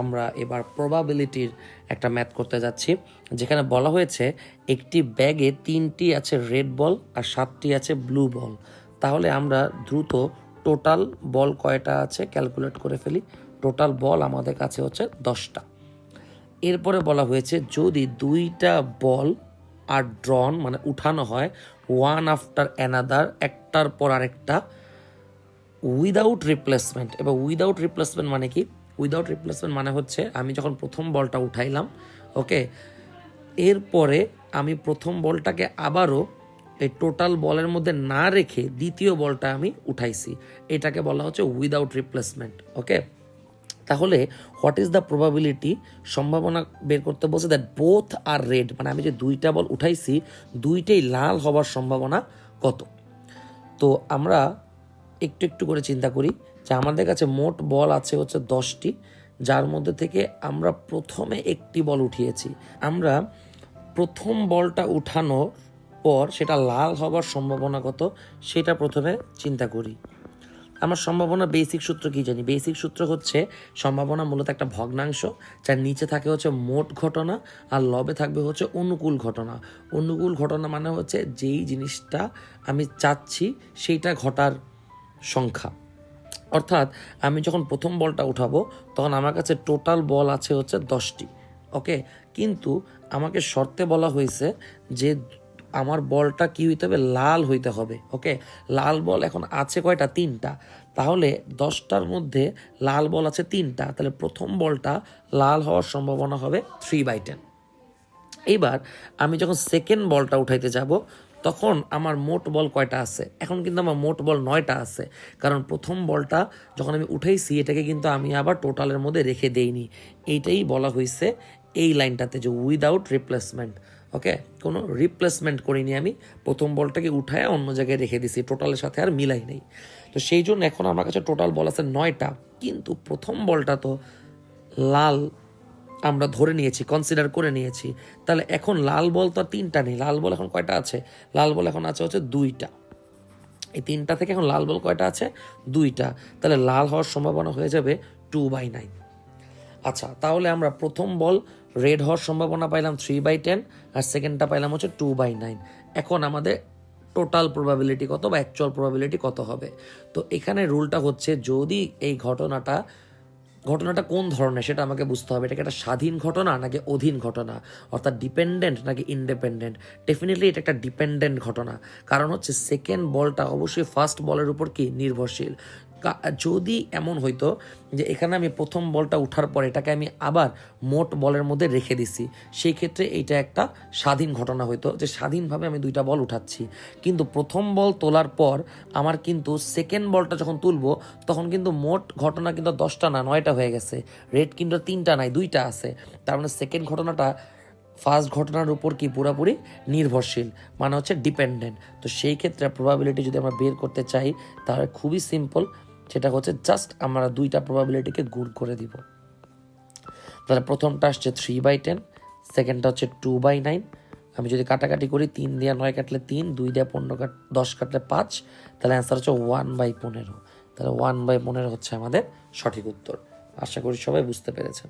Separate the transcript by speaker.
Speaker 1: আমরা এবার প্রবাবিলিটির একটা ম্যাথ করতে যাচ্ছি, যেখানে বলা হয়েছে একটি ব্যাগে 3টি আছে রেড বল আর 7টি আছে ব্লু বল। তাহলে আমরা দ্রুত টোটাল বল কয়টা আছে ক্যালকুলেট করে ফেলি। টোটাল বল আমাদের কাছে হচ্ছে 10টা। এরপরে বলা হয়েছে যদি 2টা বল আর ড্রন মানে উঠানো হয় ওয়ান আফটার অ্যানাদার, একটার পর আরেকটা, উইদাউট রিপ্লেসমেন্ট। এবার উইদাউট রিপ্লেসমেন্ট মানে কি? উইদাউট রিপ্লেসমেন্ট মানে হচ্ছে আমি যখন প্রথম বলটা উঠাইলাম, ওকে, এরপরে আমি প্রথম বলটাকে আবারও এই টোটাল বলের মধ্যে না রেখে দ্বিতীয় বলটা আমি উঠাইছি, এটাকে বলা হচ্ছে উইদাউট রিপ্লেসমেন্ট। ওকে, তাহলে হোয়াট ইজ দ্য প্রবাবিলিটি, সম্ভাবনা বের করতে বলছে দ্যাট বোথ আর রেড, মানে আমি যে 2টা বল উঠাইছি 2টেই লাল হওয়ার সম্ভাবনা কত। তো আমরা একটু একটু করে চিন্তা করি যে আমাদের কাছে মোট বল আছে হচ্ছে 10টি, যার মধ্যে থেকে আমরা প্রথমে একটি বল উঠিয়েছি। আমরা প্রথম বলটা উঠানোর পর সেটা লাল হওয়ার সম্ভাবনা কত সেটা প্রথমে চিন্তা করি। আমার সম্ভাবনা বেসিক সূত্র কি জানি? বেসিক সূত্র হচ্ছে সম্ভাবনা মূলত একটা ভগ্নাংশ, যার নিচে থাকে হচ্ছে মোট ঘটনা আর লবে থাকবে হচ্ছে অনুকূল ঘটনা। অনুকূল ঘটনা মানে হচ্ছে যেই জিনিসটা আমি চাচ্ছি সেইটা ঘটার সংখ্যা। অর্থাৎ আমি যখন প্রথম বলটা উঠাবো তখন আমার কাছে টোটাল বল আছে হচ্ছে 10টি। ওকে, কিন্তু আমাকে শর্তে বলা হয়েছে যে আমার বলটা কি হইতে হবে? লাল হইতে হবে। ওকে, লাল বল এখন আছে কয়টা? 3টা। তাহলে 10টার মধ্যে লাল বল আছে 3টা, তাহলে প্রথম বলটা লাল হওয়ার সম্ভাবনা হবে 3/10। এইবার আমি যখন সেকেন্ড বলটা উঠাইতে যাব তখন আমার মোট বল কয়টা আছে? এখন কিন্তু আমার মোট বল 9টা আছে, কারণ প্রথম বলটা যখন আমি উঠাইছি এটাকে কিন্তু আমি আবার টোটালের মধ্যে রেখে দেইনি। এইটাই বলা হয়েছে এই লাইনটাতে যে উইদাউট রিপ্লেসমেন্ট। ওকে, কোনো রিপ্লেসমেন্ট করিনি, আমি প্রথম বলটাকে উঠায় অন্য জায়গায় রেখে দিছি, টোটালের সাথে আর মিলাই নেই। তো সেই জন্য এখন আমার কাছে টোটাল বল আছে 9টা, কিন্তু প্রথম বলটা তো লাল আমরা ধরে নিয়েছি, কনসিডার করে নিয়েছি। তাহলে এখন লাল বল তো 3টা নেই, লাল বল এখন কয়টা আছে? লাল বল এখন আছে হচ্ছে 2টা। এই 3টা থেকে এখন লাল বল কয়টা আছে? 2টা। তাহলে লাল হওয়ার সম্ভাবনা হয়ে যাবে 2/9। আচ্ছা, তাহলে আমরা প্রথম বল রেড হওয়ার সম্ভাবনা পাইলাম 3/10 আর সেকেন্ডটা পাইলাম হচ্ছে 2/9। এখন আমাদের টোটাল প্রবাবিলিটি কত বা অ্যাকচুয়াল প্রবাবিলিটি কত হবে? তো এখানে রুলটা হচ্ছে যদি এই ঘটনাটা কোন ধরনের সেটা আমাকে বুঝতে হবে। এটা কি একটা স্বাধীন ঘটনা নাকি অধীন ঘটনা, অর্থাৎ ডিপেন্ডেন্ট নাকি ইন্ডিপেন্ডেন্ট? ডেফিনেটলি এটা একটা ডিপেন্ডেন্ট ঘটনা, কারণ হচ্ছে সেকেন্ড বলটা অবশ্যই ফার্স্ট বলের উপর কি নির্ভরশীল। যদি এমন হইতো যে এখানে আমি প্রথম বলটা উঠার পর এটাকে আমি আবার মোট বলের মধ্যে রেখে দিছি, সেই ক্ষেত্রে এইটা একটা স্বাধীন ঘটনা হইতো, যে স্বাধীনভাবে আমি 2টা বল উঠাচ্ছি। কিন্তু প্রথম বল তোলার পর আমার কিন্তু সেকেন্ড বলটা যখন তুলবো তখন কিন্তু মোট ঘটনা কিন্তু 10টা না 9টা হয়ে গেছে। রেড কিন্তু 3টা নাই 2টা আছে, তার মানে সেকেন্ড ঘটনাটা ফার্স্ট ঘটনার উপর কি পুরোপুরি নির্ভরশীল, মানে হচ্ছে ডিপেন্ডেন্ট। তো সেই ক্ষেত্রে প্রবাবিলিটি যদি আমরা বের করতে চাই তাহলে খুবই সিম্পল, সেটা হচ্ছে জাস্ট আমরা 2টা প্রবাবিলিটিকে গুণ করে দিব। তাহলে প্রথমটা আসছে 3/10, সেকেন্ডটা হচ্ছে 2/9। আমি যদি কাটাকাটি করি 3 দিয়ে 9 কাটলে 3, 2 দিয়ে 10 কাটলে 5, তাহলে অ্যান্সার হচ্ছে 1/15। তাহলে 1/15 হচ্ছে আমাদের সঠিক উত্তর। আশা করি সবাই বুঝতে পেরেছেন।